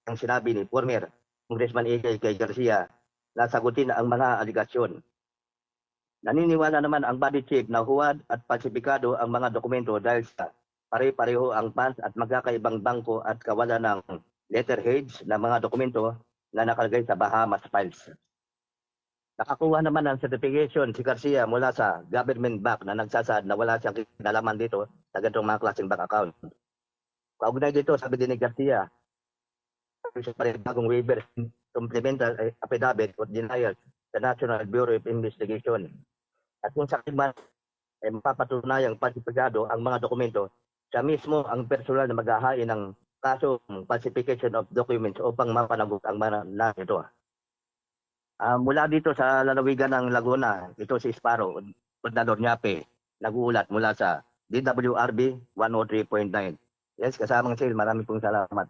ang sinabi ni former Congressman A.K. Garcia na sagutin ang mga aligasyon. Naniniwala naman ang body chief na huwad at falsifikado ang mga dokumento dahil sa pare-pareho ang funds at magkakaibang bangko at kawalan ng letterheads na mga dokumento na nakalagay sa Bahamas files. Nakakuha naman ng certification si Garcia mula sa government bank na nagsasaad na wala siyang kinalaman dito sa ganitong mga klaseng bank account. Kaugnay dito, sabi din ni Garcia, bagong waiver supplemental affidavit for denial sa National Bureau of Investigation. At kung sa kiman ay mapapatunayang falsifikado ang mga dokumento, siya mismo ang personal na maghahain ng kaso falsification of documents upang mapanagot ang mga na ito. Mula dito sa lalawigan ng Laguna, ito si Sparrow, Contador Nyape, nag-uulat mula sa DWRB 103.9. Yes, kasamang sale, maraming pong salamat.